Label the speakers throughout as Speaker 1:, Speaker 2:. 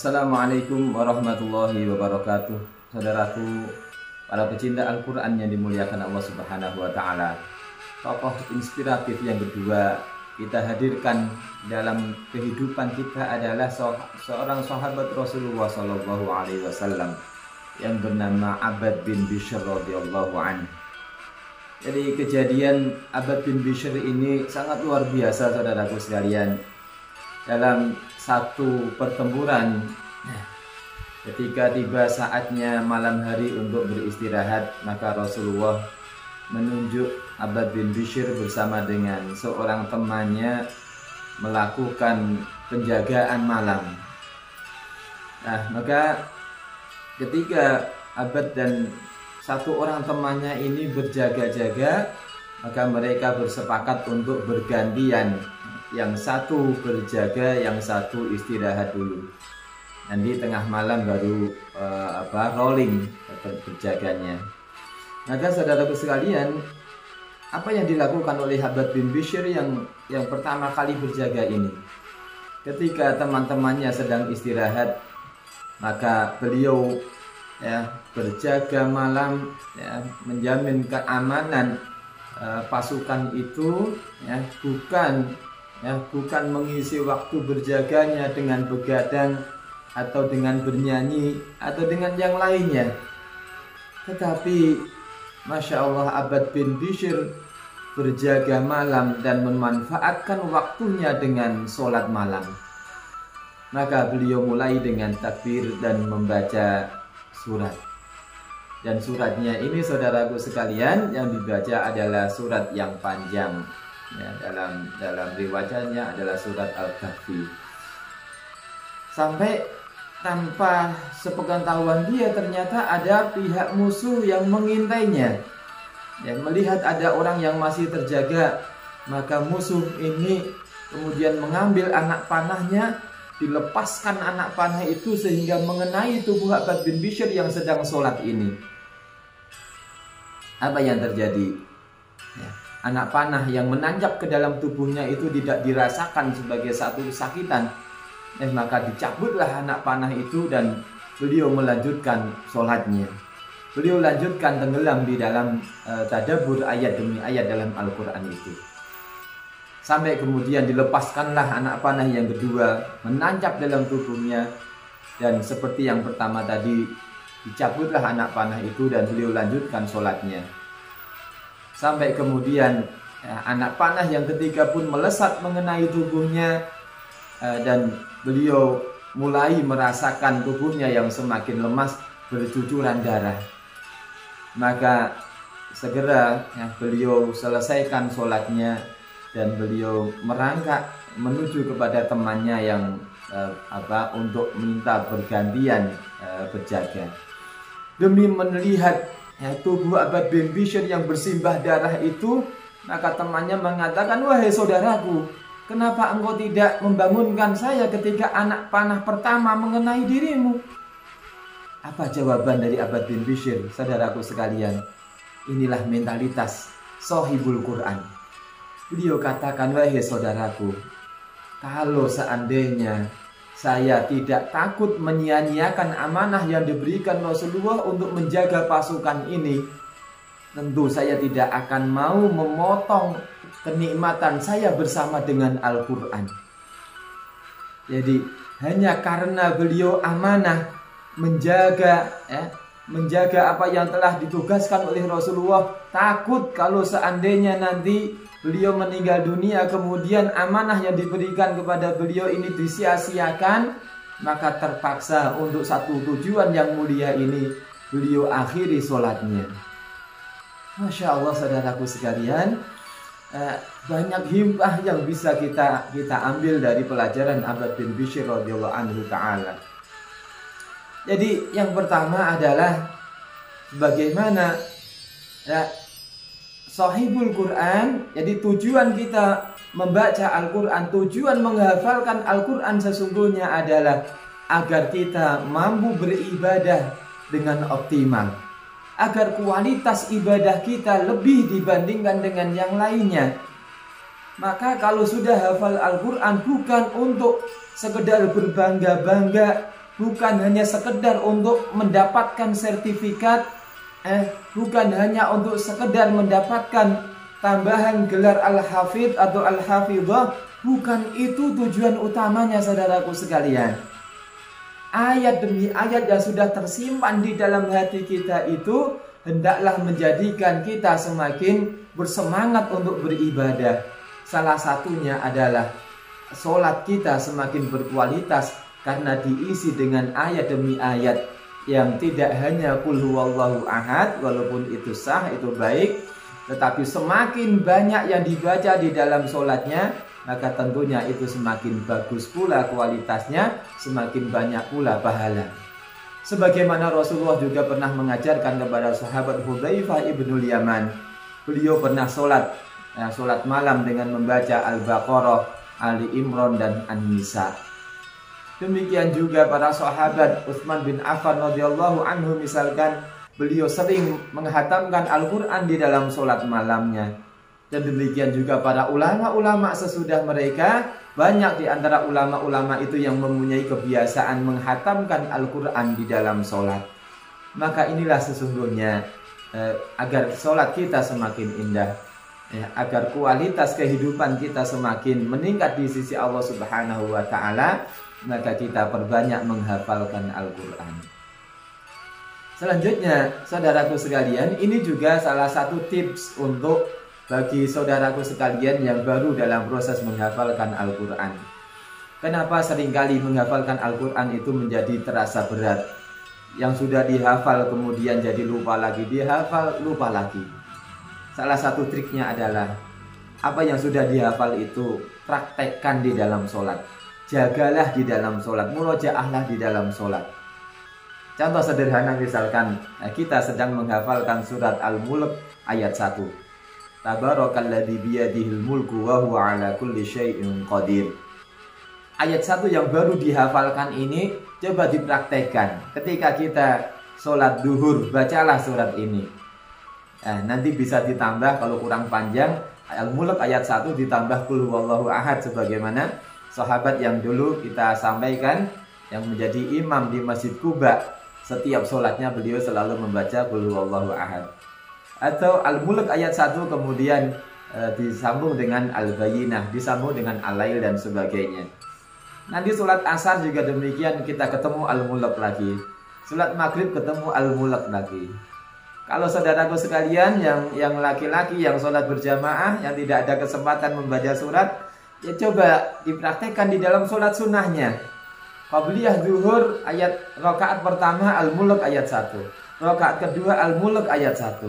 Speaker 1: Assalamualaikum warahmatullahi wabarakatuh. Saudaraku, para pecinta Al-Quran yang dimuliakan Allah Subhanahu wa Ta'ala, tokoh inspiratif yang kedua kita hadirkan dalam kehidupan kita adalah seorang sahabat Rasulullah Sallallahu Alaihi Wasallam yang bernama Abbad bin Bishr radhiyallahu anhu. Jadi kejadian Abbad bin Bishr ini sangat luar biasa, saudaraku sekalian. Dalam satu pertempuran, ketika tiba saatnya malam hari untuk beristirahat, maka Rasulullah menunjuk Abbad bin Bishr bersama dengan seorang temannya melakukan penjagaan malam. Nah, maka ketika Abbad dan satu orang temannya ini berjaga-jaga, maka mereka bersepakat untuk bergantian. Yang satu berjaga, yang satu istirahat dulu. Nanti tengah malam baru rolling berjaganya. Maka saudaraku sekalian, apa yang dilakukan oleh Abbad bin Bishr yang pertama kali berjaga ini? Ketika teman-temannya sedang istirahat, maka beliau berjaga malam, menjamin keamanan pasukan itu, bukan mengisi waktu berjaganya dengan begadang atau dengan bernyanyi atau dengan yang lainnya. Tetapi Masya Allah, Abbad bin Bishr berjaga malam dan memanfaatkan waktunya dengan sholat malam. Maka beliau mulai dengan takbir dan membaca surat. Dan suratnya ini, saudaraku sekalian, yang dibaca adalah surat yang panjang. Dalam riwayatnya adalah surat Al-Kahfi. Sampai tanpa sepengetahuan dia, ternyata ada pihak musuh yang mengintainya. Melihat ada orang yang masih terjaga, maka musuh ini kemudian mengambil anak panahnya, dilepaskan anak panah itu sehingga mengenai tubuh Abbad bin Bishr yang sedang sholat ini. Apa yang terjadi? Anak panah yang menancap ke dalam tubuhnya itu tidak dirasakan sebagai satu kesakitan. Maka dicabutlah anak panah itu dan beliau melanjutkan sholatnya. Beliau lanjutkan tenggelam di dalam tadabbur ayat demi ayat dalam Al-Quran itu. Sampai kemudian dilepaskanlah anak panah yang kedua, menancap dalam tubuhnya. Dan seperti yang pertama tadi, dicabutlah anak panah itu dan beliau lanjutkan sholatnya. Sampai kemudian anak panah yang ketiga pun melesat mengenai tubuhnya, dan beliau mulai merasakan tubuhnya yang semakin lemas bercucuran darah. Maka segera beliau selesaikan sholatnya dan beliau merangkak menuju kepada temannya yang untuk minta bergantian berjaga. Demi melihat tubuh Abbad bin Bishr yang bersimbah darah itu, maka temannya mengatakan, "Wahai saudaraku, kenapa engkau tidak membangunkan saya ketika anak panah pertama mengenai dirimu?" Apa jawaban dari Abbad bin Bishr, saudaraku sekalian? Inilah mentalitas Shahibul Quran. Beliau katakan, "Wahai saudaraku, kalau seandainya saya tidak takut menyia-nyiakan amanah yang diberikan Rasulullah untuk menjaga pasukan ini, tentu saya tidak akan mau memotong kenikmatan saya bersama dengan Al-Quran." Jadi hanya karena beliau amanah menjaga apa yang telah ditugaskan oleh Rasulullah, takut kalau seandainya nanti beliau meninggal dunia, kemudian amanah yang diberikan kepada beliau ini disia-siakan, maka terpaksa untuk satu tujuan yang mulia ini beliau akhiri sholatnya. Masya Allah, saudaraku sekalian, banyak hikmah yang bisa kita ambil dari pelajaran Abbad bin Bishr radhiyallahu anhu ta'ala. Jadi yang pertama adalah bagaimana Shahibul Quran. Jadi tujuan kita membaca Al-Quran, tujuan menghafalkan Al-Quran sesungguhnya adalah agar kita mampu beribadah dengan optimal, agar kualitas ibadah kita lebih dibandingkan dengan yang lainnya. Maka kalau sudah hafal Al-Quran bukan untuk sekedar berbangga-bangga, bukan hanya sekedar untuk mendapatkan sertifikat, bukan hanya untuk sekedar mendapatkan tambahan gelar al-hafidh atau al-hafidhah. Bukan itu tujuan utamanya, saudaraku sekalian. Ayat demi ayat yang sudah tersimpan di dalam hati kita itu hendaklah menjadikan kita semakin bersemangat untuk beribadah. Salah satunya adalah sholat kita semakin berkualitas karena diisi dengan ayat demi ayat yang tidak hanya qul huwallahu ahad, walaupun itu sah, itu baik, tetapi semakin banyak yang dibaca di dalam sholatnya, maka tentunya itu semakin bagus pula kualitasnya, semakin banyak pula pahala. Sebagaimana Rasulullah juga pernah mengajarkan kepada sahabat Hudzaifah ibnul Yaman. Beliau pernah sholat malam dengan membaca Al-Baqarah, Ali Imran, dan An-Nisa. Demikian juga para sahabat Utsman bin Affan radhiyallahu anhu, misalkan beliau sering menghatamkan Al-Quran di dalam sholat malamnya. Dan demikian juga para ulama-ulama sesudah mereka, banyak di antara ulama-ulama itu yang mempunyai kebiasaan menghatamkan Al-Quran di dalam sholat. Maka inilah sesungguhnya agar sholat kita semakin indah, agar kualitas kehidupan kita semakin meningkat di sisi Allah Subhanahu wa Ta'ala, maka kita perbanyak menghafalkan Al-Quran. Selanjutnya, saudaraku sekalian, ini juga salah satu tips untuk bagi saudaraku sekalian yang baru dalam proses menghafalkan Al-Quran. Kenapa seringkali menghafalkan Al-Quran itu menjadi terasa berat? Yang sudah dihafal kemudian jadi lupa lagi, dihafal lupa lagi. Salah satu triknya adalah apa yang sudah dihafal itu praktekkan di dalam sholat. Jagalah di dalam sholat, murojaahlah di dalam sholat. Contoh sederhana, misalkan kita sedang menghafalkan surat Al-Mulk ayat 1. Tabarakalladzi biyadihil mulku wa huwa ala kulli syai'in qadir. Ayat 1 yang baru dihafalkan ini coba dipraktekkan. Ketika kita sholat duhur, bacalah surat ini. Nanti bisa ditambah kalau kurang panjang, Al-Mulk ayat 1 ditambah qul huwallahu ahad, sebagaimana sahabat yang dulu kita sampaikan yang menjadi imam di Masjid Quba. Setiap sholatnya beliau selalu membaca qul huwallahu ahad. Atau Al-Mulk ayat 1 kemudian disambung dengan Al-Bayyinah, disambung dengan Al-Lail dan sebagainya. Nanti sholat asar juga demikian, kita ketemu Al-Mulk lagi. Sholat maghrib ketemu Al-Mulk lagi. Kalau saudaraku sekalian yang laki-laki yang sholat berjamaah, yang tidak ada kesempatan membaca surat, ya coba dipraktekkan di dalam sholat sunnahnya. Qabliyah zuhur ayat rakaat pertama Al-Mulk ayat 1, rakaat kedua Al-Mulk ayat 1.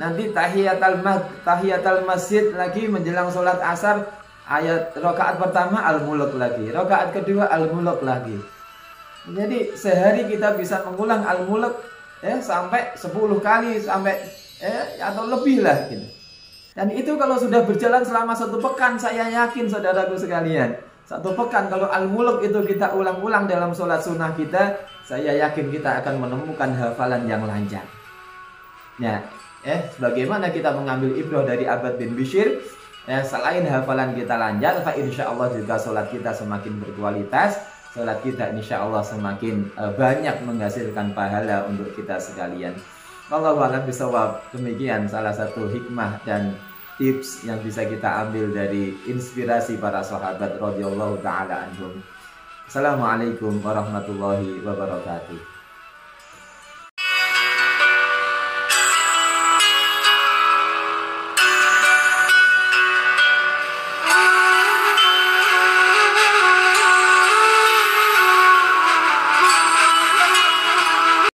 Speaker 1: Nanti tahiyatul masjid lagi menjelang sholat asar, ayat rakaat pertama Al-Mulk lagi, rakaat kedua Al-Mulk lagi. Jadi sehari kita bisa mengulang Al-Mulk sampai 10 kali sampai atau lebih lah gitu. Dan itu kalau sudah berjalan selama 1 pekan, saya yakin saudaraku sekalian, 1 pekan kalau Al-Mulk itu kita ulang-ulang dalam sholat sunnah kita, saya yakin kita akan menemukan hafalan yang lancar. Nah, sebagaimana kita mengambil ibrah dari Abbad bin Bishr, selain hafalan kita lancar, insya Allah juga sholat kita semakin berkualitas, sholat kita insya Allah semakin banyak menghasilkan pahala untuk kita sekalian. Wallahu a'lam bishawab. Demikian salah satu hikmah dan tips yang bisa kita ambil dari inspirasi para sahabat radhiyallahu ta'ala anhum. Assalamualaikum warahmatullahi wabarakatuh.